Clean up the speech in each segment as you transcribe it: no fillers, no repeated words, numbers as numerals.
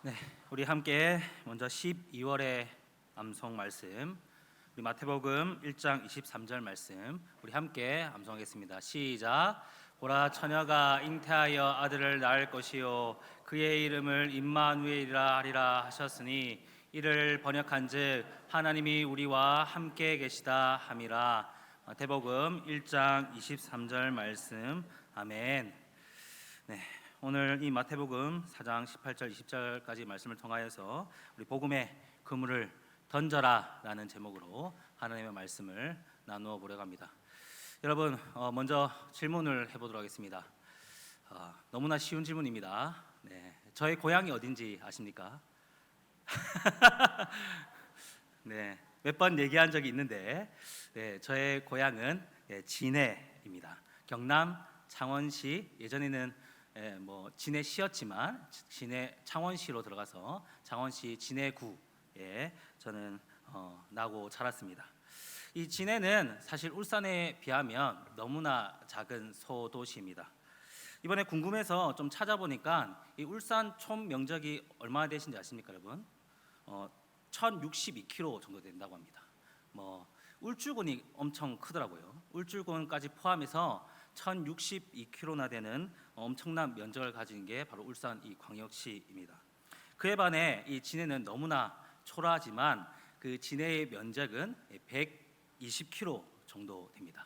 네, 우리 함께 먼저 12월의 암송 말씀, 우리 마태복음 1장 23절 말씀 우리 함께 암송하겠습니다. 시작. 보라, 처녀가 잉태하여 아들을 낳을 것이요 그의 이름을 임마누엘이라 하리라 하셨으니 이를 번역한즉 하나님이 우리와 함께 계시다 함이라. 마태복음 1장 23절 말씀. 아멘. 네, 오늘 이 마태복음 4장 18절 20절까지 말씀을 통하여서 우리 복음의 그물을 던져라라는 제목으로 하나님의 말씀을 나누어 보려고 합니다. 여러분, 먼저 질문을 해보도록 하겠습니다. 너무나 쉬운 질문입니다. 네, 저의 고향이 어딘지 아십니까? 네, 몇 번 얘기한 적이 있는데, 네, 저의 고향은 진해입니다. 경남 창원시. 예전에는 진해시였지만 진해 창원시로 들어가서 창원시 진해구에 저는 나고 자랐습니다. 이 진해는 사실 울산에 비하면 너무나 작은 소도시입니다. 이번에 궁금해서 좀 찾아보니까 이 울산 총 면적이 얼마나 되신지 아십니까, 여러분? 1062km 정도 된다고 합니다. 울주군이 엄청 크더라고요. 울주군까지 포함해서 1062km나 되는 엄청난 면적을 가진 게 바로 울산 이 광역시입니다. 그에 반해 이 진해는 너무나 초라하지만 그 진해의 면적은 120km 정도 됩니다.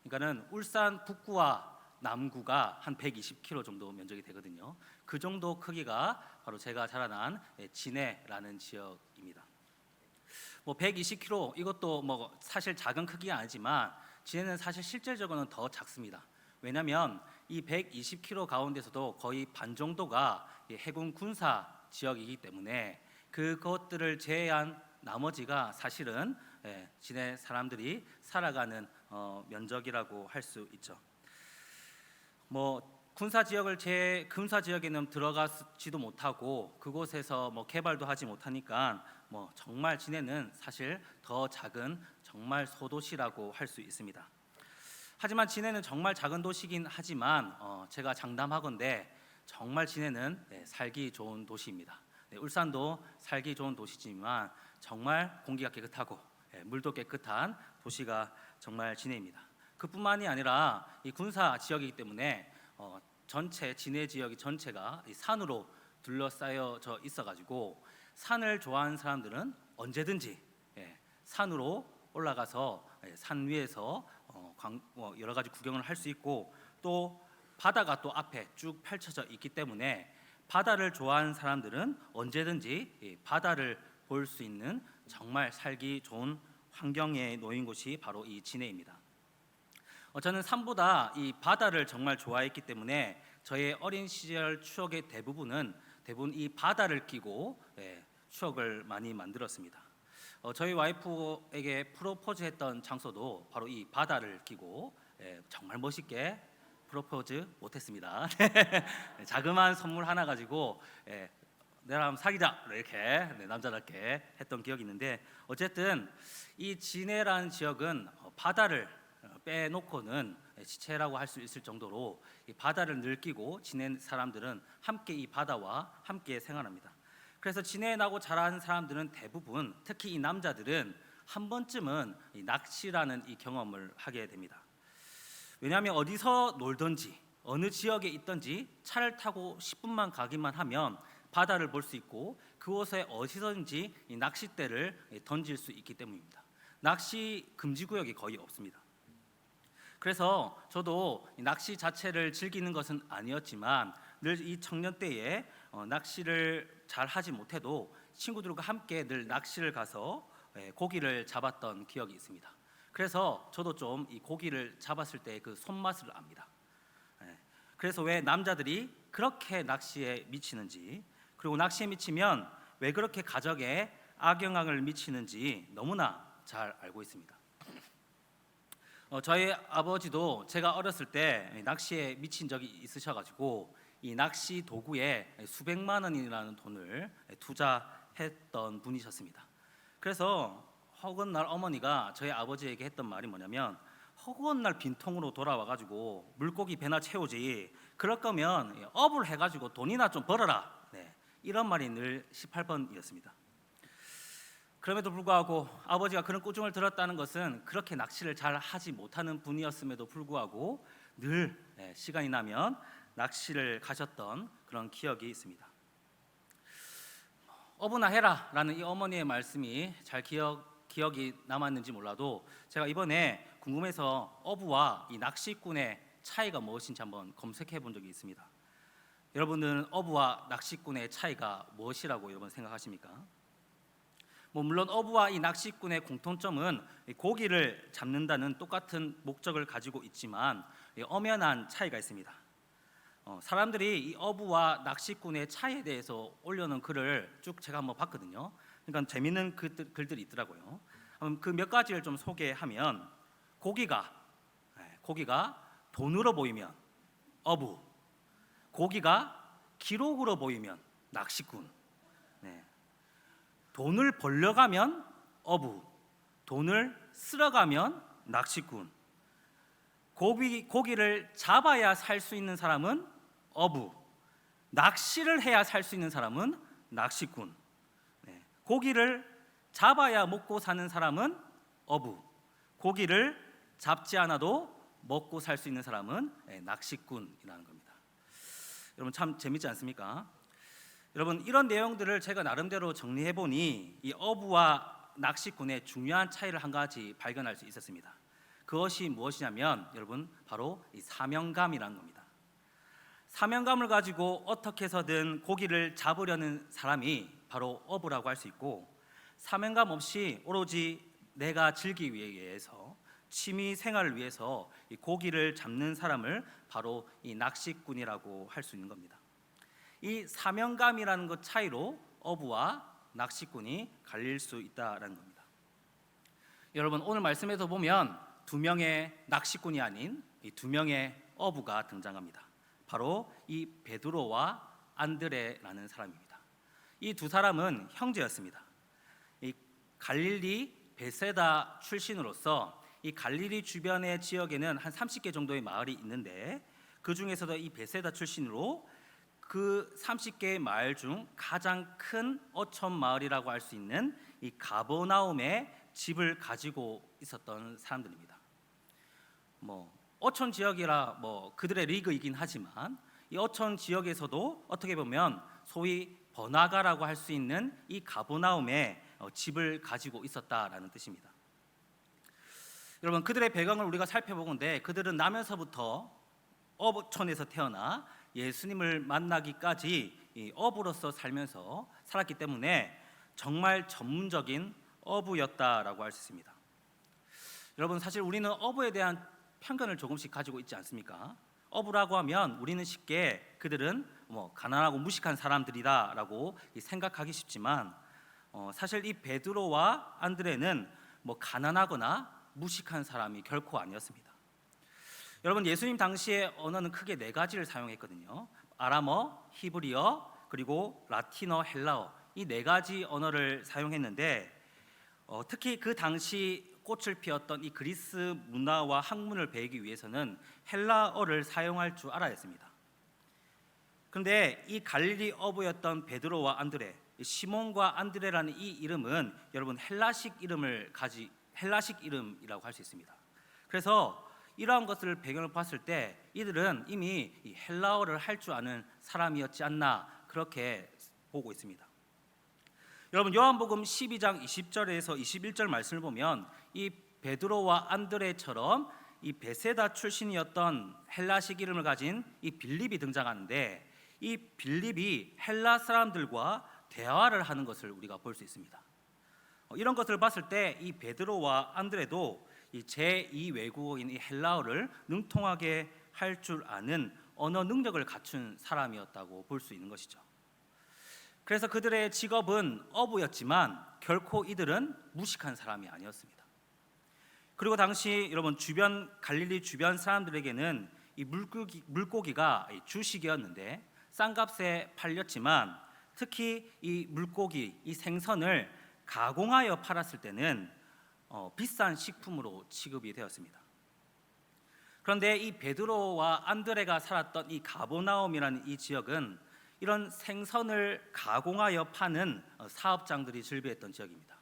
그러니까는 울산 북구와 남구가 한 120km 정도 면적이 되거든요. 그 정도 크기가 바로 제가 자라난 진해라는 지역입니다. 120km 이것도 사실 작은 크기가 아니지만 진해는 사실 실질적으로는 더 작습니다. 왜냐하면 이 120km 가운데서도 거의 반 정도가 해군 군사 지역이기 때문에 그것들을 제외한 나머지가 사실은 진해 사람들이 살아가는 면적이라고 할 수 있죠. 군사 지역에는 들어가지도 못하고 그곳에서 개발도 하지 못하니까 정말 진해는 사실 더 작은 정말 소도시라고 할 수 있습니다. 하지만 진해는 정말 작은 도시긴 하지만 제가 장담하건대 정말 진해는 살기 좋은 도시입니다. 울산도 살기 좋은 도시지만 정말 공기가 깨끗하고 물도 깨끗한 도시가 정말 진해입니다. 그뿐만이 아니라 이 군사 지역이기 때문에 전체 진해 지역이 전체가 산으로 둘러싸여져 있어가지고 산을 좋아하는 사람들은 언제든지 산으로 올라가서 산 위에서 여러 가지 구경을 할 수 있고, 또 바다가 또 앞에 쭉 펼쳐져 있기 때문에 바다를 좋아하는 사람들은 언제든지 바다를 볼 수 있는 정말 살기 좋은 환경에 놓인 곳이 바로 이 진해입니다. 저는 산보다 이 바다를 정말 좋아했기 때문에 저의 어린 시절 추억의 대부분 이 바다를 끼고 추억을 많이 만들었습니다. 저희 와이프에게 프로포즈했던 장소도 바로 이 바다를 끼고 정말 멋있게 프로포즈 못했습니다. 자그마한 선물 하나 가지고 내랑 사귀자 이렇게 남자답게 했던 기억이 있는데, 어쨌든 이 진해라는 지역은 바다를 빼놓고는 지체라고 할 수 있을 정도로 이 바다를 느끼고 지낸 사람들은 함께 이 바다와 함께 생활합니다. 그래서 진해에 나고 자란 사람들은 대부분, 특히 이 남자들은 한 번쯤은 이 낚시라는 이 경험을 하게 됩니다. 왜냐하면 어디서 놀든지 어느 지역에 있든지 차를 타고 10분만 가기만 하면 바다를 볼 수 있고 그곳에 어디서든지 이 낚싯대를 던질 수 있기 때문입니다. 낚시 금지 구역이 거의 없습니다. 그래서 저도 낚시 자체를 즐기는 것은 아니었지만 늘 이 청년 때에 낚시를 잘 하지 못해도 친구들과 함께 늘 낚시를 가서 고기를 잡았던 기억이 있습니다. 그래서 저도 좀 이 고기를 잡았을 때 그 손맛을 압니다. 그래서 왜 남자들이 그렇게 낚시에 미치는지, 그리고 낚시에 미치면 왜 그렇게 가정에 악영향을 미치는지 너무나 잘 알고 있습니다. 저희 아버지도 제가 어렸을 때 낚시에 미친 적이 있으셔가지고 이 낚시 도구에 수백만 원이라는 돈을 투자했던 분이셨습니다. 그래서 허구한 날 어머니가 저희 아버지에게 했던 말이 뭐냐면, 허구한 날 빈통으로 돌아와가지고 물고기 배나 채우지, 그럴 거면 업을 해가지고 돈이나 좀 벌어라. 이런 말이 늘 18번이었습니다. 그럼에도 불구하고 아버지가 그런 꾸중을 들었다는 것은 그렇게 낚시를 잘 하지 못하는 분이었음에도 불구하고 늘 시간이 나면 낚시를 가셨던 그런 기억이 있습니다. 어부나 해라라는 이 어머니의 말씀이 잘 기억이 남았는지 몰라도 제가 이번에 궁금해서 어부와 이 낚시꾼의 차이가 무엇인지 한번 검색해 본 적이 있습니다. 여러분들은 어부와 낚시꾼의 차이가 무엇이라고 여러분 생각하십니까? 물론 어부와 이 낚시꾼의 공통점은 고기를 잡는다는 똑같은 목적을 가지고 있지만 엄연한 차이가 있습니다. 사람들이 이 어부와 낚시꾼의 차이에 대해서 올려놓은 글을 쭉 제가 한번 봤거든요. 그러니까 재밌는 글들이 있더라고요. 그 몇 가지를 좀 소개하면 고기가 돈으로 보이면 어부, 고기가 기록으로 보이면 낚시꾼, 돈을 벌려가면 어부, 돈을 쓸어가면 낚시꾼, 고기를 잡아야 살 수 있는 사람은 어부, 낚시를 해야 살 수 있는 사람은 낚시꾼, 고기를 잡아야 먹고 사는 사람은 어부, 고기를 잡지 않아도 먹고 살 수 있는 사람은 낚시꾼이라는 겁니다. 여러분 참 재밌지 않습니까? 여러분 이런 내용들을 제가 나름대로 정리해 보니 이 어부와 낚시꾼의 중요한 차이를 한 가지 발견할 수 있었습니다. 그것이 무엇이냐면 여러분 바로 이 사명감이라는 겁니다. 사명감을 가지고 어떻게 해서든 고기를 잡으려는 사람이 바로 어부라고 할 수 있고, 사명감 없이 오로지 내가 즐기기 위해서 취미 생활을 위해서 이 고기를 잡는 사람을 바로 이 낚시꾼이라고 할 수 있는 겁니다. 이 사명감이라는 것 차이로 어부와 낚시꾼이 갈릴 수 있다라는 겁니다. 여러분 오늘 말씀에서 보면 두 명의 낚시꾼이 아닌 이 두 명의 어부가 등장합니다. 바로 이 베드로와 안드레라는 사람입니다. 이 두 사람은 형제였습니다. 이 갈릴리 베세다 출신으로서 이 갈릴리 주변의 지역에는 한 30개 정도의 마을이 있는데 그 중에서도 이 베세다 출신으로 그 30개의 마을 중 가장 큰 어촌 마을이라고 할 수 있는 이 가버나움에 집을 가지고 있었던 사람들입니다. 어촌 지역이라 그들의 리그이긴 하지만 이 어촌 지역에서도 어떻게 보면 소위 번화가라고 할 수 있는 이 가버나움에 집을 가지고 있었다라는 뜻입니다. 여러분 그들의 배경을 우리가 살펴보건대 그들은 나면서부터 어촌에서 태어나 예수님을 만나기까지 이 어부로서 살면서 살았기 때문에 정말 전문적인 어부였다라고 할 수 있습니다. 여러분 사실 우리는 어부에 대한 편견을 조금씩 가지고 있지 않습니까? 어부라고 하면 우리는 쉽게 그들은 가난하고 무식한 사람들이다라고 생각하기 쉽지만 사실 이 베드로와 안드레는 가난하거나 무식한 사람이 결코 아니었습니다. 여러분 예수님 당시에 언어는 크게 네 가지를 사용했거든요. 아람어, 히브리어, 그리고 라틴어, 헬라어 이 네 가지 언어를 사용했는데 특히 그 당시 꽃을 피웠던 이 그리스 문화와 학문을 배우기 위해서는 헬라어를 사용할 줄 알아야 했습니다. 그런데 이 갈릴리 어부였던 베드로와 안드레, 시몬과 안드레라는 이 이름은 여러분 헬라식 이름이라고 할 수 있습니다. 그래서 이러한 것을 배경을 봤을 때 이들은 이미 이 헬라어를 할 줄 아는 사람이었지 않나 그렇게 보고 있습니다. 여러분 요한복음 12장 20절에서 21절 말씀을 보면 이 베드로와 안드레처럼 이 베세다 출신이었던 헬라식 이름을 가진 이 빌립이 등장하는데 이 빌립이 헬라 사람들과 대화를 하는 것을 우리가 볼 수 있습니다. 이런 것을 봤을 때 이 베드로와 안드레도 이 제2 외국어인 이 헬라어를 능통하게 할 줄 아는 언어 능력을 갖춘 사람이었다고 볼 수 있는 것이죠. 그래서 그들의 직업은 어부였지만 결코 이들은 무식한 사람이 아니었습니다. 그리고 당시 여러분 갈릴리 주변 사람들에게는 이 물고기가 주식이었는데 싼 값에 팔렸지만 특히 이 물고기, 이 생선을 가공하여 팔았을 때는 비싼 식품으로 취급이 되었습니다. 그런데 이 베드로와 안드레가 살았던 이 가버나움이라는 이 지역은 이런 생선을 가공하여 파는 사업장들이 즐비했던 지역입니다.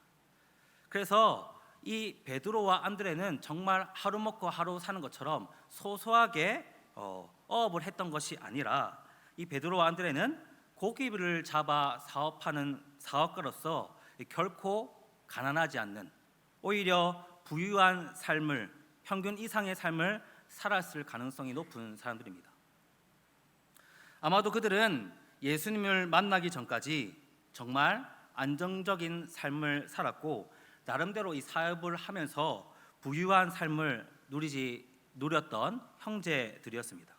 그래서 이 베드로와 안드레는 정말 하루 먹고 하루 사는 것처럼 소소하게 어업을 했던 것이 아니라 이 베드로와 안드레는 고기를 잡아 사업하는 사업가로서 결코 가난하지 않는, 오히려 부유한 삶을, 평균 이상의 삶을 살았을 가능성이 높은 사람들입니다. 아마도 그들은 예수님을 만나기 전까지 정말 안정적인 삶을 살았고 나름대로 이 사업을 하면서 부유한 삶을 누렸던 형제들이었습니다.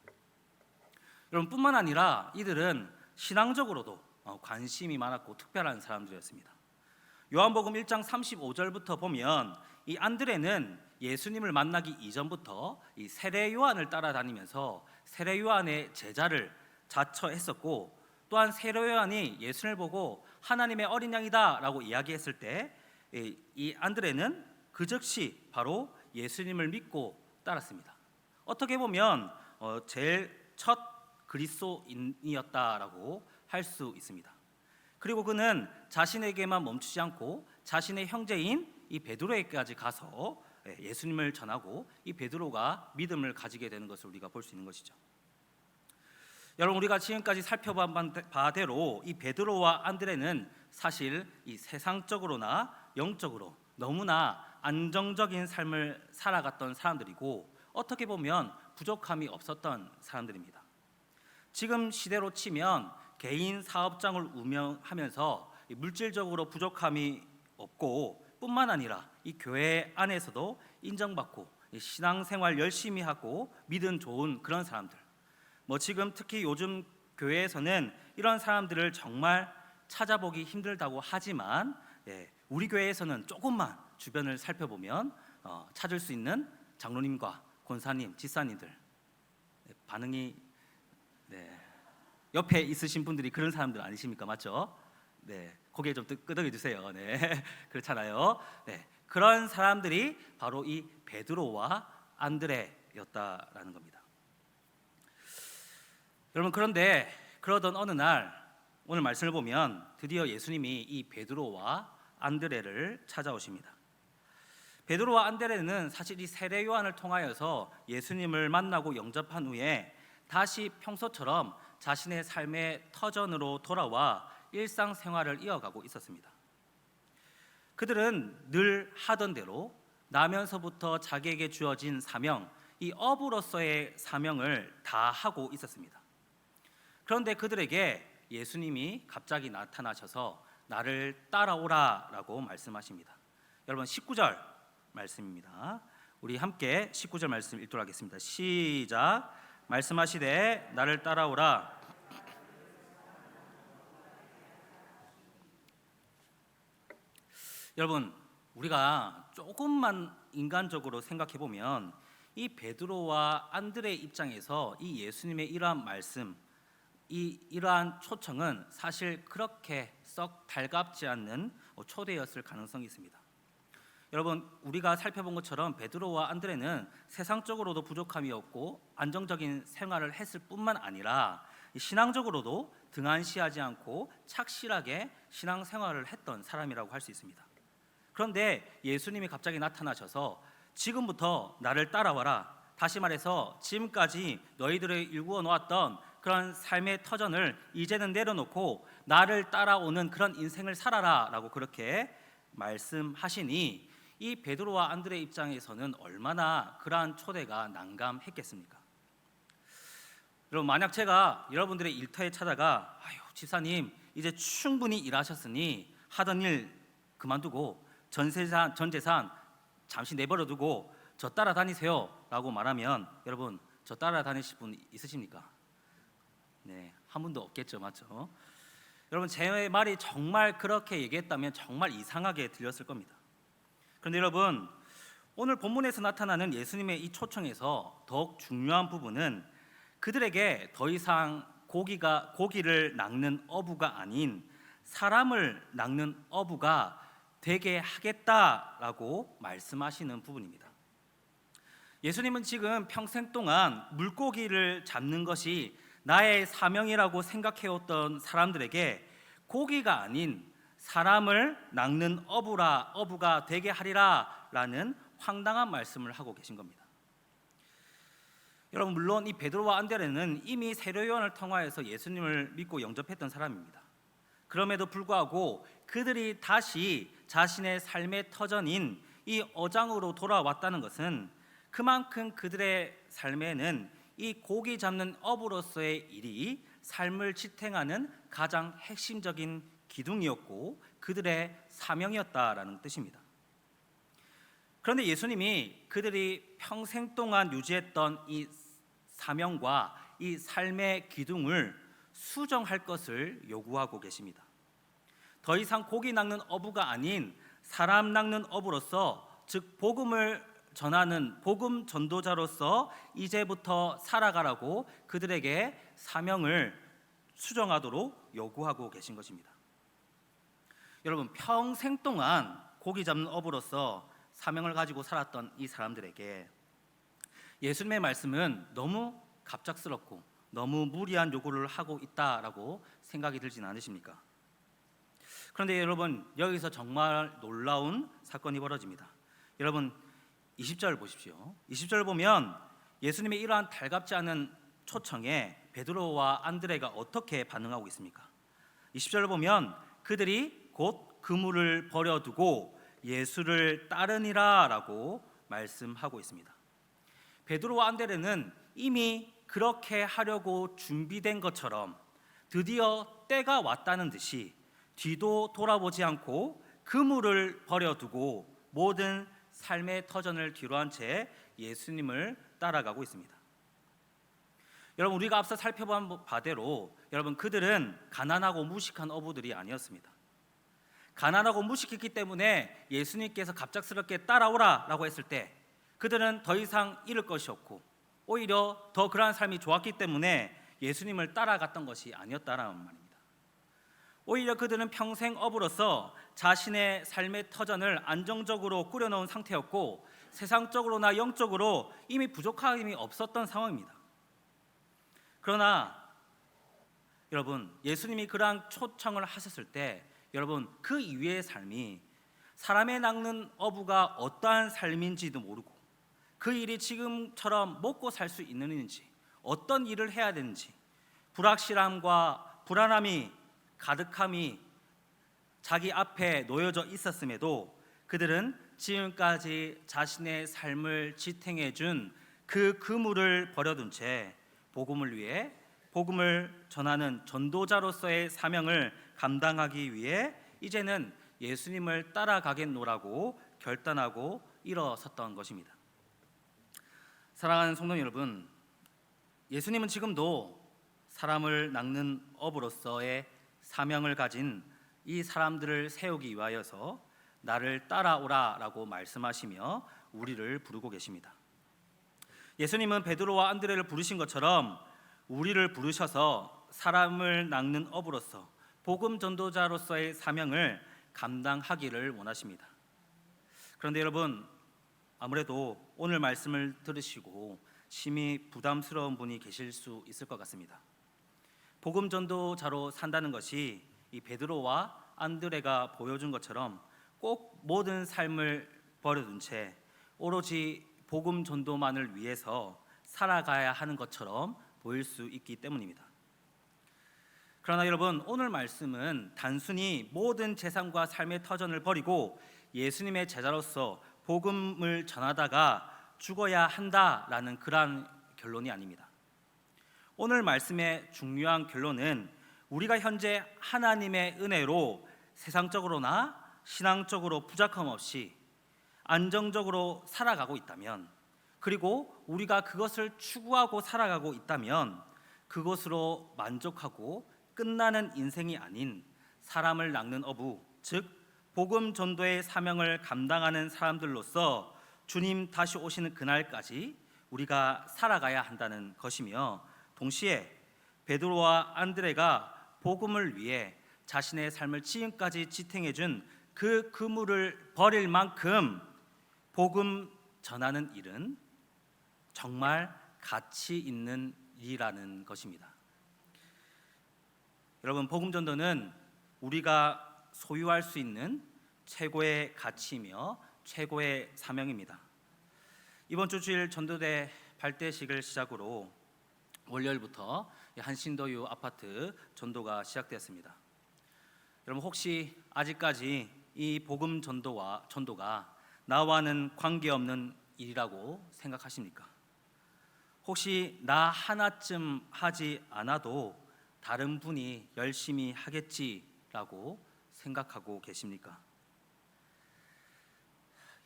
여러분, 뿐만 아니라 이들은 신앙적으로도 관심이 많았고 특별한 사람들이었습니다. 요한복음 1장 35절부터 보면 이 안드레는 예수님을 만나기 이전부터 이 세례 요한을 따라다니면서 세례 요한의 제자를 자처했었고, 또한 세례 요한이 예수를 보고 하나님의 어린 양이다라고 이야기했을 때 이 안드레는 그 즉시 바로 예수님을 믿고 따랐습니다. 어떻게 보면 제일 첫 그리스도인이었다라고 할 수 있습니다. 그리고 그는 자신에게만 멈추지 않고 자신의 형제인 이 베드로에게까지 가서 예수님을 전하고 이 베드로가 믿음을 가지게 되는 것을 우리가 볼 수 있는 것이죠. 여러분, 우리가 지금까지 살펴본 바대로 이 베드로와 안드레는 사실 이 세상적으로나 영적으로 너무나 안정적인 삶을 살아갔던 사람들이고 어떻게 보면 부족함이 없었던 사람들입니다. 지금 시대로 치면 개인 사업장을 운영하면서 물질적으로 부족함이 없고 뿐만 아니라 이 교회 안에서도 인정받고 신앙생활 열심히 하고 믿음 좋은 그런 사람들, 지금 특히 요즘 교회에서는 이런 사람들을 정말 찾아보기 힘들다고 하지만 우리 교회에서는 조금만 주변을 살펴보면 찾을 수 있는 장로님과 권사님, 집사님들, 반응이 옆에 있으신 분들이 그런 사람들 아니십니까? 맞죠? 고개 좀 끄덕여 주세요. 그렇잖아요. 그런 사람들이 바로 이 베드로와 안드레였다라는 겁니다. 여러분, 그런데 그러던 어느 날 오늘 말씀을 보면 드디어 예수님이 이 베드로와 안드레를 찾아오십니다. 베드로와 안드레는 사실 이 세례 요한을 통하여서 예수님을 만나고 영접한 후에 다시 평소처럼 자신의 삶의 터전으로 돌아와 일상생활을 이어가고 있었습니다. 그들은 늘 하던 대로 나면서부터 자기에게 주어진 사명, 이 어부로서의 사명을 다 하고 있었습니다. 그런데 그들에게 예수님이 갑자기 나타나셔서 나를 따라오라라고 말씀하십니다. 여러분, 19절 말씀입니다. 우리 함께 19절 말씀 읽도록 하겠습니다. 시작. 말씀하시되 나를 따라오라. 여러분, 우리가 조금만 인간적으로 생각해 보면 이 베드로와 안드레의 입장에서 이 예수님의 이러한 말씀, 이러한 초청은 사실 그렇게 썩 달갑지 않는 초대였을 가능성이 있습니다. 여러분, 우리가 살펴본 것처럼 베드로와 안드레는 세상적으로도 부족함이 없고 안정적인 생활을 했을 뿐만 아니라 신앙적으로도 등한시하지 않고 착실하게 신앙생활을 했던 사람이라고 할 수 있습니다. 그런데 예수님이 갑자기 나타나셔서 지금부터 나를 따라와라, 다시 말해서 지금까지 너희들을 일구어 놓았던 그런 삶의 터전을 이제는 내려놓고 나를 따라오는 그런 인생을 살아라 라고 그렇게 말씀하시니 이 베드로와 안드레 입장에서는 얼마나 그러한 초대가 난감했겠습니까? 여러분, 만약 제가 여러분들의 일터에 찾아가 집사님 이제 충분히 일하셨으니 하던 일 그만두고 전 재산 잠시 내버려두고 저 따라다니세요 라고 말하면 여러분, 저 따라다니실 분 있으십니까? 한 분도 없겠죠. 맞죠? 여러분, 제 말이 정말 그렇게 얘기했다면 정말 이상하게 들렸을 겁니다. 그런데 여러분, 오늘 본문에서 나타나는 예수님의 이 초청에서 더욱 중요한 부분은 그들에게 더 이상 고기를 낚는 어부가 아닌 사람을 낚는 어부가 되게 하겠다라고 말씀하시는 부분입니다. 예수님은 지금 평생 동안 물고기를 잡는 것이 나의 사명이라고 생각해왔던 사람들에게 고기가 아닌 사람을 낚는 어부가 되게 하리라 라는 황당한 말씀을 하고 계신 겁니다. 여러분, 물론 이 베드로와 안드레는 이미 세례 요한을 통하여서 예수님을 믿고 영접했던 사람입니다. 그럼에도 불구하고 그들이 다시 자신의 삶의 터전인 이 어장으로 돌아왔다는 것은 그만큼 그들의 삶에는 이 고기 잡는 어부로서의 일이 삶을 지탱하는 가장 핵심적인 기둥이었고 그들의 사명이었다라는 뜻입니다. 그런데 예수님이 그들이 평생 동안 유지했던 이 사명과 이 삶의 기둥을 수정할 것을 요구하고 계십니다. 더 이상 고기 낚는 어부가 아닌 사람 낚는 어부로서, 즉 복음을 전하는 복음 전도자로서 이제부터 살아가라고 그들에게 사명을 수정하도록 요구하고 계신 것입니다. 여러분, 평생 동안 고기 잡는 어부로서 사명을 가지고 살았던 이 사람들에게 예수님의 말씀은 너무 갑작스럽고 너무 무리한 요구를 하고 있다라고 생각이 들지는 않으십니까? 그런데 여러분, 여기서 정말 놀라운 사건이 벌어집니다. 여러분, 20절 보십시오. 20절 보면 예수님의 이러한 달갑지 않은 초청에 베드로와 안드레가 어떻게 반응하고 있습니까? 20절을 보면 그들이 곧 그물을 버려두고 예수를 따르니라 라고 말씀하고 있습니다. 베드로와 안드레는 이미 그렇게 하려고 준비된 것처럼 드디어 때가 왔다는 듯이 뒤도 돌아보지 않고 그물을 버려두고 모든 삶의 터전을 뒤로한 채 예수님을 따라가고 있습니다. 여러분, 우리가 앞서 살펴본 바대로 여러분, 그들은 가난하고 무식한 어부들이 아니었습니다. 가난하고 무식했기 때문에 예수님께서 갑작스럽게 따라오라라고 했을 때 그들은 더 이상 잃을 것이 없고 오히려 더 그러한 삶이 좋았기 때문에 예수님을 따라갔던 것이 아니었다라는 말입니다. 오히려 그들은 평생 어부로서 자신의 삶의 터전을 안정적으로 꾸려놓은 상태였고 세상적으로나 영적으로 이미 부족함이 없었던 상황입니다. 그러나 여러분, 예수님이 그러한 초청을 하셨을 때 여러분, 그 이외의 삶이 사람의 낚는 어부가 어떠한 삶인지도 모르고 그 일이 지금처럼 먹고 살 수 있는 일인지, 어떤 일을 해야 되는지, 불확실함과 불안함이 가득함이 자기 앞에 놓여져 있었음에도 그들은 지금까지 자신의 삶을 지탱해 준 그 그물을 버려둔 채 복음을 위해, 복음을 전하는 전도자로서의 사명을 감당하기 위해 이제는 예수님을 따라가겠노라고 결단하고 일어섰던 것입니다. 사랑하는 성도 여러분, 예수님은 지금도 사람을 낚는 어부로서의 사명을 가진 이 사람들을 세우기 위하여서 나를 따라오라라고 말씀하시며 우리를 부르고 계십니다. 예수님은 베드로와 안드레를 부르신 것처럼 우리를 부르셔서 사람을 낚는 어부로서 복음 전도자로서의 사명을 감당하기를 원하십니다. 그런데 여러분, 아무래도 오늘 말씀을 들으시고 심히 부담스러운 분이 계실 수 있을 것 같습니다. 복음 전도자로 산다는 것이 이 베드로와 안드레가 보여준 것처럼 꼭 모든 삶을 버려둔 채 오로지 복음 전도만을 위해서 살아가야 하는 것처럼 보일 수 있기 때문입니다. 그러나 여러분, 오늘 말씀은 단순히 모든 재산과 삶의 터전을 버리고 예수님의 제자로서 복음을 전하다가 죽어야 한다라는 그러한 결론이 아닙니다. 오늘 말씀의 중요한 결론은 우리가 현재 하나님의 은혜로 세상적으로나 신앙적으로 부족함 없이 안정적으로 살아가고 있다면, 그리고 우리가 그것을 추구하고 살아가고 있다면 그것으로 만족하고 끝나는 인생이 아닌 사람을 낚는 어부, 즉 복음 전도의 사명을 감당하는 사람들로서 주님 다시 오시는 그날까지 우리가 살아가야 한다는 것이며, 동시에 베드로와 안드레가 복음을 위해 자신의 삶을 지금까지 지탱해 준 그 그물을 버릴 만큼 복음 전하는 일은 정말 가치 있는 일이라는 것입니다. 여러분, 복음 전도는 우리가 소유할 수 있는 최고의 가치이며 최고의 사명입니다. 이번 주 주일 전도대 발대식을 시작으로 월요일부터 한신도유 아파트 전도가 시작되었습니다. 여러분, 혹시 아직까지 이 복음 전도가 나와는 관계없는 일이라고 생각하십니까? 혹시 나 하나쯤 하지 않아도 다른 분이 열심히 하겠지라고 생각하고 계십니까?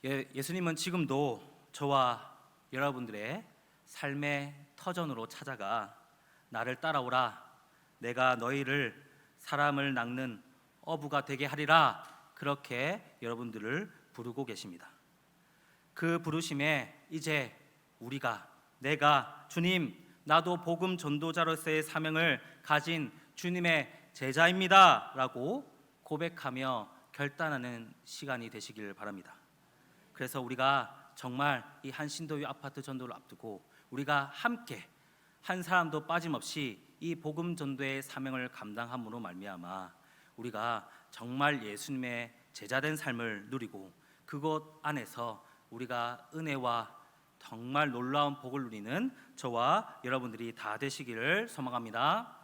예수님은 지금도 저와 여러분들의 삶의 터전으로 찾아가 나를 따라오라, 내가 너희를 사람을 낚는 어부가 되게 하리라, 그렇게 여러분들을 부르고 계십니다. 그 부르심에 이제 내가 주님, 나도 복음 전도자로서의 사명을 가진 주님의 제자입니다 라고 고백하며 결단하는 시간이 되시길 바랍니다. 그래서 우리가 정말 이 한신도유 아파트 전도를 앞두고 우리가 함께 한 사람도 빠짐없이 이 복음 전도의 사명을 감당함으로 말미암아 우리가 정말 예수님의 제자된 삶을 누리고 그곳 안에서 우리가 은혜와 정말 놀라운 복을 누리는 저와 여러분들이 다 되시기를 소망합니다.